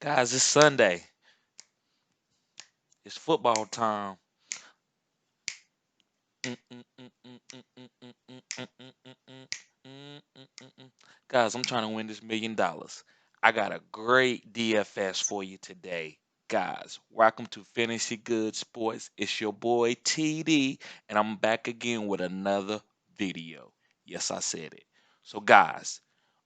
Guys, it's Sunday. It's football time. Guys, I'm trying to win this $1,000,000. I got a great DFS for you today. Guys, welcome to Fantasy Good Sports. It's your boy TD, and I'm back again with another video. Yes, I said it. So, guys,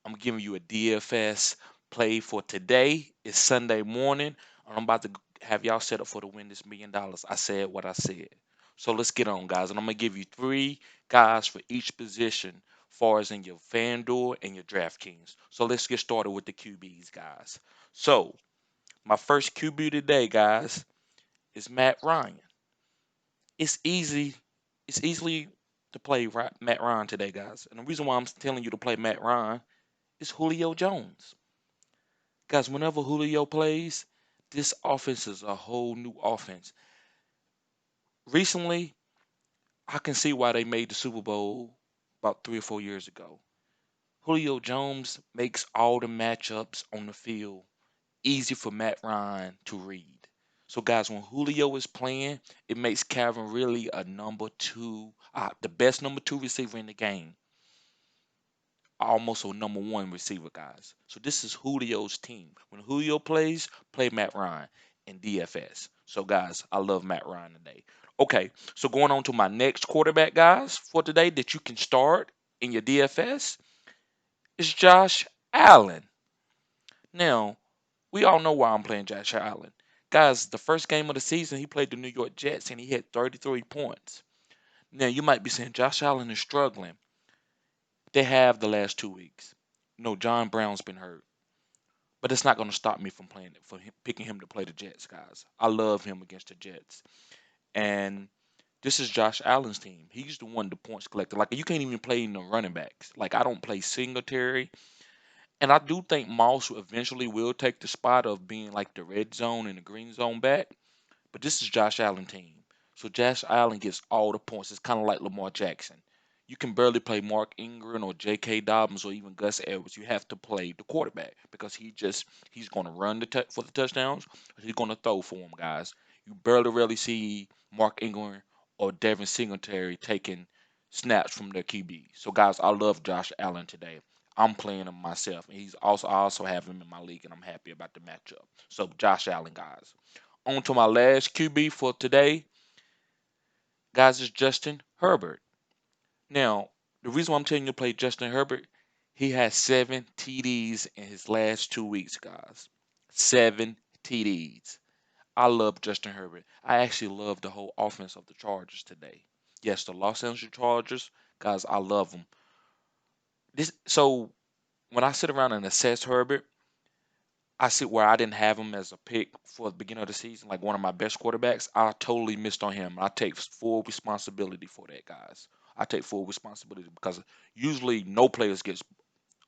I'm giving you a DFS play for today. It's Sunday morning, and I'm about to have y'all set up for to win this $1,000,000. I said what I said. So let's get on, guys. And I'm gonna give you three guys for each position, far as in your FanDuel and your DraftKings. So let's get started with the QBs, guys. So my first QB today, guys, is Matt Ryan. It's easy. It's easily to play Matt Ryan today, guys. And the reason why I'm telling you to play Matt Ryan is Julio Jones. Guys, whenever Julio plays, this offense is a whole new offense. Recently, I can see why they made the Super Bowl about 3 or 4 years ago. Julio Jones makes all the matchups on the field easy for Matt Ryan to read. So, guys, when Julio is playing, it makes Calvin really a number two, the best number two receiver in the game, almost a number one receiver, guys. So this is Julio's team. When Julio plays, play Matt Ryan in DFS. So, guys, I love Matt Ryan today. Okay, so going on to my next quarterback, guys, for today that you can start in your DFS is Josh Allen. Now, we all know why I'm playing Josh Allen. Guys, the first game of the season, he played the New York Jets and he hit 33 points. Now, you might be saying Josh Allen is struggling. They have the last 2 weeks. No, John Brown's been hurt. But it's not going to stop me from playing it, picking him to play the Jets, guys. I love him against the Jets. And this is Josh Allen's team. He's the one, the points collector. Like, you can't even play in the running backs. Like, I don't play Singletary. And I do think Moss eventually will take the spot of being like the red zone and the green zone back. But this is Josh Allen's team. So Josh Allen gets all the points. It's kind of like Lamar Jackson. You can barely play Mark Ingram or J.K. Dobbins or even Gus Edwards. You have to play the quarterback because he's going to run for the touchdowns. He's going to throw for them, guys. You barely really see Mark Ingram or Devin Singletary taking snaps from their QB. So, guys, I love Josh Allen today. I'm playing him myself. And I also have him in my league, and I'm happy about the matchup. So, Josh Allen, guys. On to my last QB for today, guys, is Justin Herbert. Now, the reason why I'm telling you to play Justin Herbert, he has 7 TDs in his last 2 weeks, guys. 7 TDs. I love Justin Herbert. I actually love the whole offense of the Chargers today. Yes, the Los Angeles Chargers, guys, I love them. So when I sit around and assess Herbert, I see where I didn't have him as a pick for the beginning of the season, like one of my best quarterbacks. I totally missed on him. I take full responsibility for that, guys. I take full responsibility because usually no players gets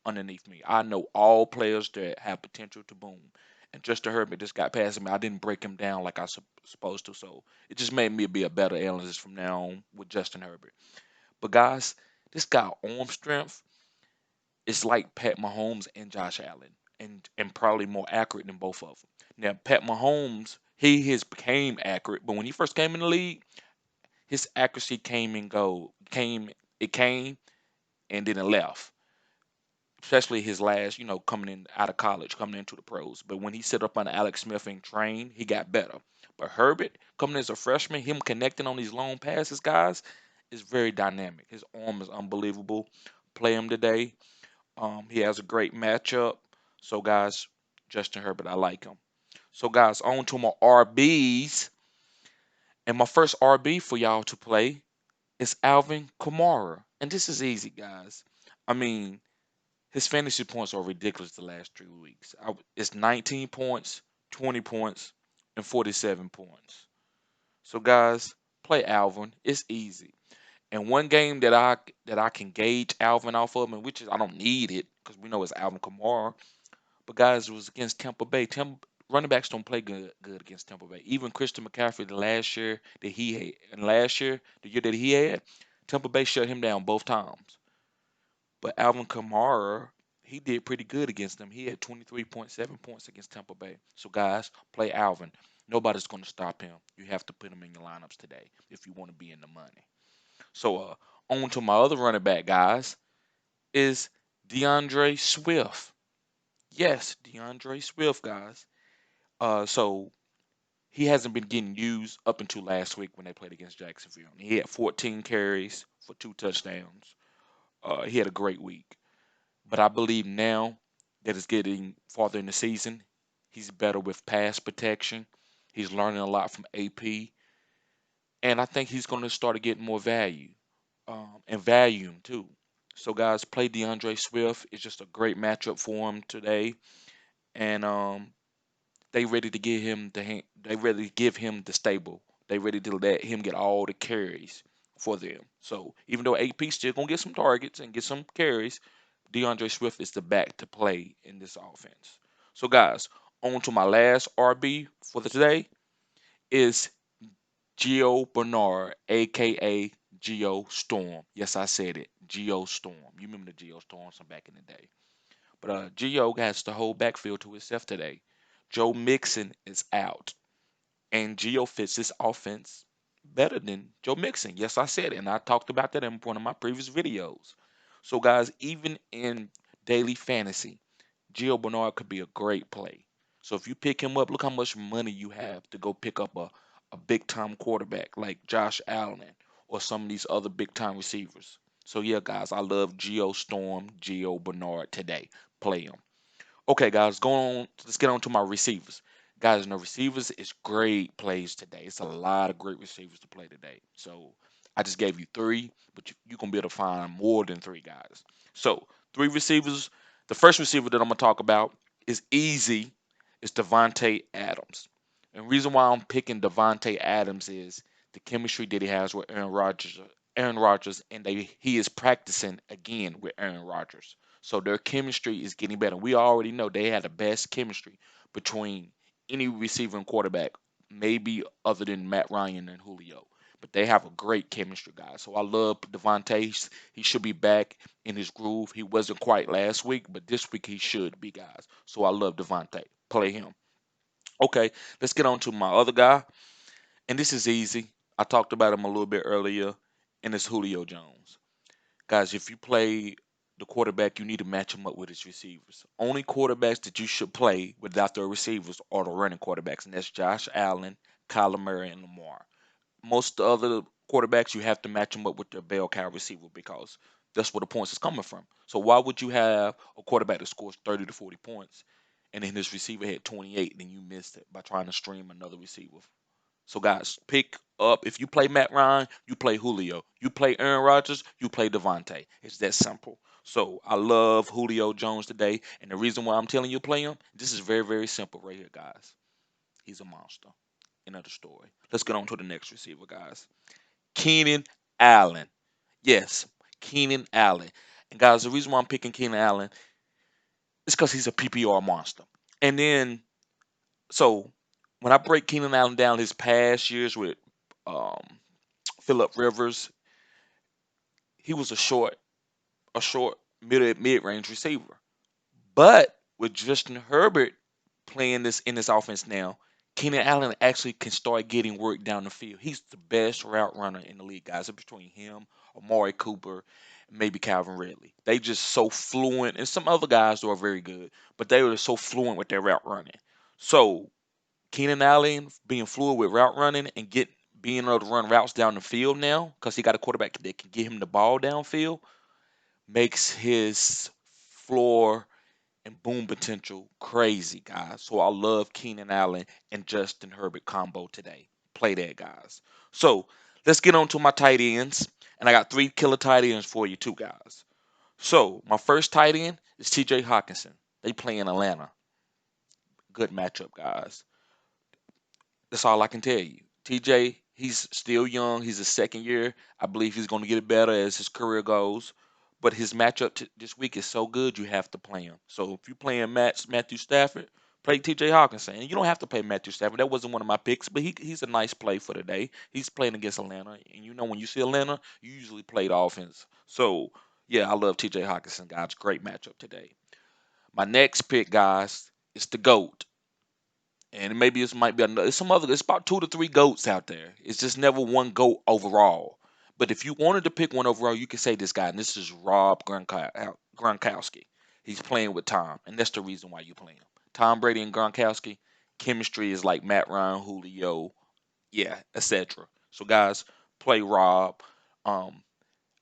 underneath me. I know all players that have potential to boom. And Justin Herbert just got past me. I didn't break him down like I supposed to. So it just made me be a better analyst from now on with Justin Herbert. But guys, this guy arm strength is like Pat Mahomes and Josh Allen, and probably more accurate than both of them. Now, Pat Mahomes, he has became accurate, but when he first came in the league, his accuracy came and then it left. Especially his last, coming in out of college, coming into the pros. But when he set up on Alex Smith and trained, he got better. But Herbert, coming as a freshman, him connecting on these long passes, guys, is very dynamic. His arm is unbelievable. Play him today. He has a great matchup. So, guys, Justin Herbert, I like him. So, guys, on to my RBs. And my first RB for y'all to play is Alvin Kamara. And this is easy, guys. I mean, his fantasy points are ridiculous the last 3 weeks. It's 19 points, 20 points, and 47 points. So, guys, play Alvin. It's easy. And one game that I can gauge Alvin off of, and which is I don't need it because we know it's Alvin Kamara. But guys, it was against Tampa Bay. Running backs don't play good against Tampa Bay. Even Christian McCaffrey the last year that he had, and last year the year that he had, Tampa Bay shut him down both times. But Alvin Kamara, he did pretty good against them. He had 23.7 points against Tampa Bay. So guys, play Alvin. Nobody's going to stop him. You have to put him in your lineups today if you want to be in the money. So on to my other running back, guys, is DeAndre Swift. Yes, DeAndre Swift, guys. So he hasn't been getting used up until last week when they played against Jacksonville. He had 14 carries for 2 touchdowns. He had a great week. But I believe now that it's getting farther in the season, he's better with pass protection. He's learning a lot from AP. And I think he's going to start to get more value and volume too. So, guys, play DeAndre Swift. It's just a great matchup for him today. And they ready to give him they ready to give him the stable. They ready to let him get all the carries for them. So even though AP still gonna get some targets and get some carries, DeAndre Swift is the back to play in this offense. So guys, on to my last RB for the today is Gio Bernard, aka Geo Storm. Yes, I said it. Geo Storm. You remember the Geo Storms from back in the day. But Gio has the whole backfield to himself today. Joe Mixon is out. And Gio fits this offense better than Joe Mixon. Yes, I said it, and I talked about that in one of my previous videos. So, guys, even in daily fantasy, Gio Bernard could be a great play. So if you pick him up, look how much money you have to go pick up a big time quarterback like Josh Allen or some of these other big time receivers. So yeah, guys, I love Gio Storm, Gio Bernard today. Play him. Okay, guys, going on. Let's get on to my receivers. Guys, the receivers is great plays today. It's a lot of great receivers to play today. So I just gave you three, but you're gonna be able to find more than three guys. So three receivers. The first receiver that I'm gonna talk about is easy. It's Devonta Adams. And the reason why I'm picking Devonta Adams is the chemistry that he has with Aaron Rodgers. Aaron Rodgers, and he is practicing again with Aaron Rodgers. So their chemistry is getting better. We already know they had the best chemistry between any receiver and quarterback, maybe other than Matt Ryan and Julio. But they have a great chemistry, guys. So I love Devontae. He should be back in his groove. He wasn't quite last week, but this week he should be, guys. So I love Devontae. Play him. Okay, let's get on to my other guy. And this is easy. I talked about him a little bit earlier, and it's Julio Jones. Guys, if you play the quarterback, you need to match him up with his receivers. Only quarterbacks that you should play without their receivers are the running quarterbacks, and that's Josh Allen, Kyler Murray, and Lamar. Most of the other quarterbacks, you have to match them up with their bell cow receiver because that's where the points is coming from. So why would you have a quarterback that scores 30 to 40 points and then his receiver had 28 and then you missed it by trying to stream another receiver? So guys, pick up. If you play Matt Ryan, you play Julio. You play Aaron Rodgers, you play Devontae. It's that simple. So I love Julio Jones today, and the reason why I'm telling you to play him, this is very, very simple right here, guys. He's a monster. Another story. Let's get on to the next receiver, guys. Keenan Allen. Yes, Keenan Allen. And guys, the reason why I'm picking Keenan Allen is because he's a PPR monster. And then, so when I break Keenan Allen down his past years with um, Philip Rivers, he was a short mid range receiver. But with Justin Herbert playing this in this offense now, Keenan Allen actually can start getting work down the field. He's the best route runner in the league, guys. It's between him, Amari Cooper, and maybe Calvin Ridley. They just so fluent, and some other guys who are very good, but they were so fluent with their route running. So Keenan Allen being fluid with route running and being able to run routes down the field now because he got a quarterback that can get him the ball downfield makes his floor and boom potential crazy, guys. So I love Keenan Allen and Justin Herbert combo today. Play that, guys. So let's get on to my tight ends. And I got three killer tight ends for you, too, guys. So my first tight end is TJ Hawkinson. They play in Atlanta. Good matchup, guys. That's all I can tell you. TJ, he's still young. He's a second year. I believe he's going to get better as his career goes. But his matchup this week is so good, you have to play him. So if you're playing Matthew Stafford, play TJ Hawkinson. And you don't have to play Matthew Stafford. That wasn't one of my picks, but he's a nice play for today. He's playing against Atlanta. And you know when you see Atlanta, you usually play the offense. So, yeah, I love TJ Hawkinson, guys. Great matchup today. My next pick, guys, is the GOAT. And maybe this might be another, it's some other, it's about 2 to 3 GOATs out there. It's just never one GOAT overall. But if you wanted to pick one overall, you could say this guy, and this is Rob Gronkowski. He's playing with Tom, and that's the reason why you play him. Tom Brady and Gronkowski, chemistry is like Matt Ryan, Julio, yeah, etc. So guys, play Rob. Um,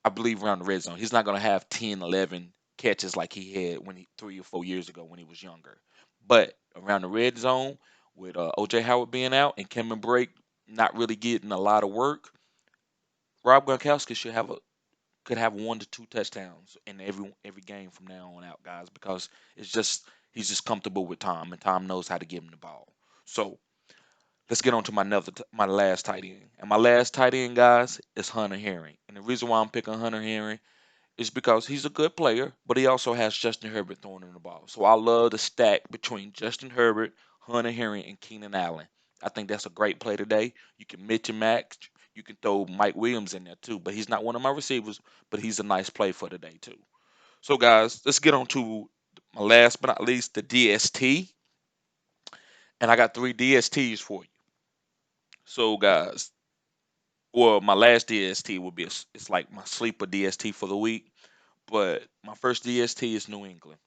I believe around the red zone. He's not going to have 10, 11 catches like he had when he 3 or 4 years ago when he was younger. But around the red zone, with OJ Howard being out and Cameron Brake not really getting a lot of work, Rob Gronkowski could have 1 to 2 touchdowns in every game from now on out, guys, because it's just he's just comfortable with Tom and Tom knows how to give him the ball. So let's get on to my last tight end. And my last tight end, guys, is Hunter Henry. And the reason why I'm picking Hunter Henry is because he's a good player, but he also has Justin Herbert throwing him the ball. So I love the stack between Justin Herbert, Hunter Henry, and Keenan Allen. I think that's a great play today. You can mix and match. You can throw Mike Williams in there too, but he's not one of my receivers, but he's a nice play for today too. So guys, let's get on to my last but not least, the DST. And I got 3 DSTs for you. So guys, well, my last DST will be it's like my sleeper DST for the week. But my first DST is New England.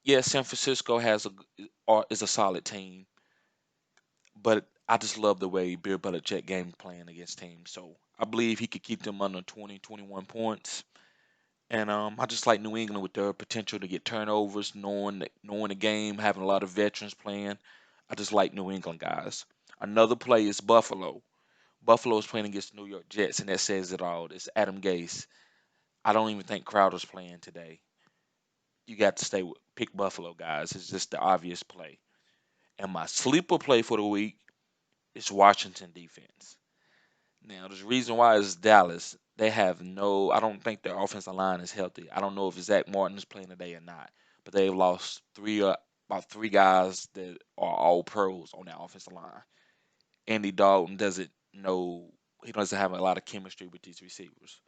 Yes, San Francisco is a solid team, but I just love the way Bill Belichick game playing against teams. So I believe he could keep them under 20, 21 points. And I just like New England with their potential to get turnovers, knowing the game, having a lot of veterans playing. I just like New England guys. Another play is Buffalo. Buffalo is playing against the New York Jets, and that says it all. It's Adam Gase. I don't even think Crowder's playing today. You got to pick Buffalo, guys. It's just the obvious play. And my sleeper play for the week is Washington defense. Now, the reason why is Dallas. They have no, I don't think their offensive line is healthy. I don't know if Zach Martin is playing today or not, but they've lost about 3 guys that are all pros on that offensive line. Andy Dalton doesn't know, he doesn't have a lot of chemistry with these receivers.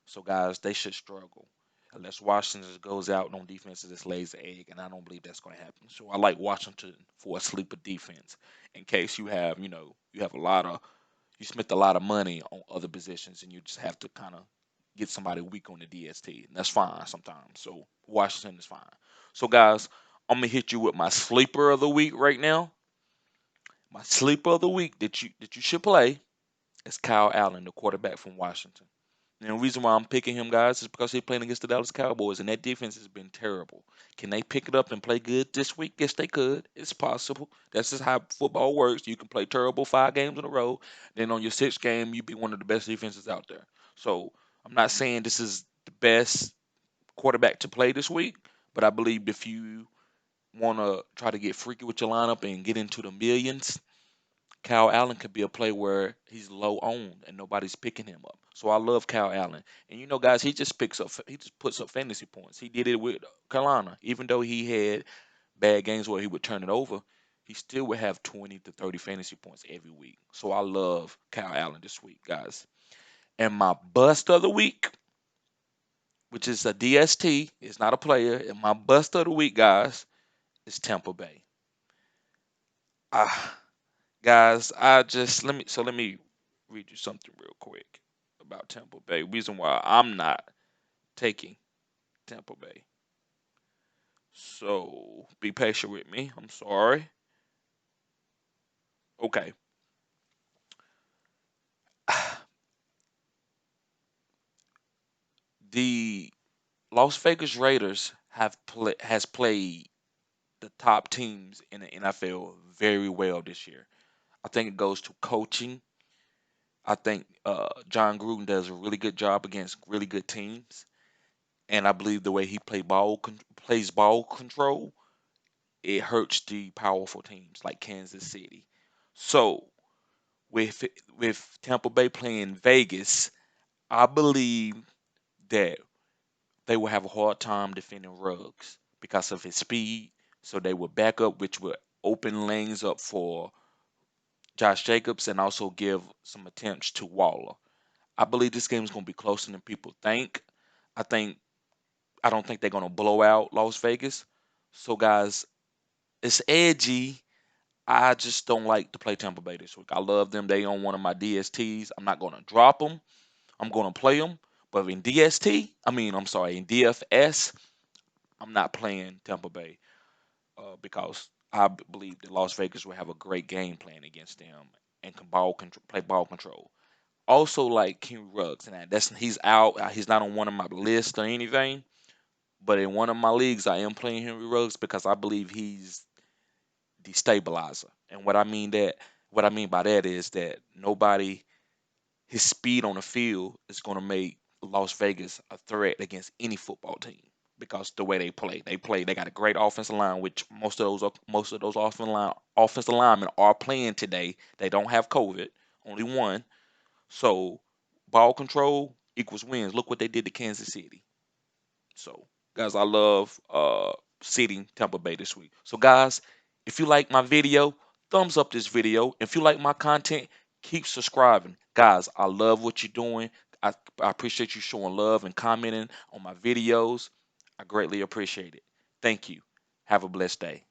So, guys, they should struggle unless Washington just goes out on defense and just lays the egg, and I don't believe that's going to happen. So, I like Washington for a sleeper defense in case you have a lot of you spent a lot of money on other positions, and you just have to kind of get somebody weak on the DST, and that's fine sometimes. So, Washington is fine. So, guys, I'm gonna hit you with my sleeper of the week right now. My sleeper of the week that you should play is Kyle Allen, the quarterback from Washington. And the reason why I'm picking him, guys, is because he's playing against the Dallas Cowboys, and that defense has been terrible. Can they pick it up and play good this week? Yes, they could. It's possible. That's just how football works. You can play terrible 5 games in a row, then on your 6th game, you be one of the best defenses out there. So I'm not saying this is the best quarterback to play this week, but I believe if you want to try to get freaky with your lineup and get into the millions, Kyle Allen could be a play where he's low owned and nobody's picking him up. So I love Kyle Allen. And guys, he just puts up fantasy points. He did it with Carolina. Even though he had bad games where he would turn it over, he still would have 20 to 30 fantasy points every week. So I love Kyle Allen this week, guys. And my bust of the week, which is a DST, it's not a player. And my bust of the week, guys, is Tampa Bay. Ah, guys, let me read you something real quick about Tampa Bay. Reason why I'm not taking Tampa Bay. So be patient with me. I'm sorry. Okay. The Las Vegas Raiders has played the top teams in the NFL very well this year. I think it goes to coaching. I think John Gruden does a really good job against really good teams, and I believe the way he plays ball control, it hurts the powerful teams like Kansas City. So with Tampa Bay playing Vegas, I believe that they will have a hard time defending Ruggs because of his speed. So they will back up, which will open lanes up for Josh Jacobs and also give some attempts to Waller. I believe this game is going to be closer than people think. I think I don't think they're going to blow out Las Vegas. So guys, it's edgy. I just don't like to play Tampa Bay this week. I love them. They on one of my DSTs. I'm not going to drop them. I'm going to play them. But in DST, I'm sorry, in DFS, I'm not playing Tampa Bay because I believe that Las Vegas will have a great game plan against them and can play ball control. Also, like Henry Ruggs, and he's out. He's not on one of my lists or anything. But in one of my leagues, I am playing Henry Ruggs because I believe he's destabilizer. And what I mean by that is that his speed on the field is going to make Las Vegas a threat against any football team because the way they got a great offensive line, which most of those offensive linemen are playing today. They don't have COVID, only one. So ball control equals wins. Look what they did to Kansas City. So, guys, I love seeding Tampa Bay this week. So, guys, if you like my video, thumbs up this video. If you like my content, keep subscribing. Guys, I love what you're doing. I appreciate you showing love and commenting on my videos. I greatly appreciate it. Thank you. Have a blessed day.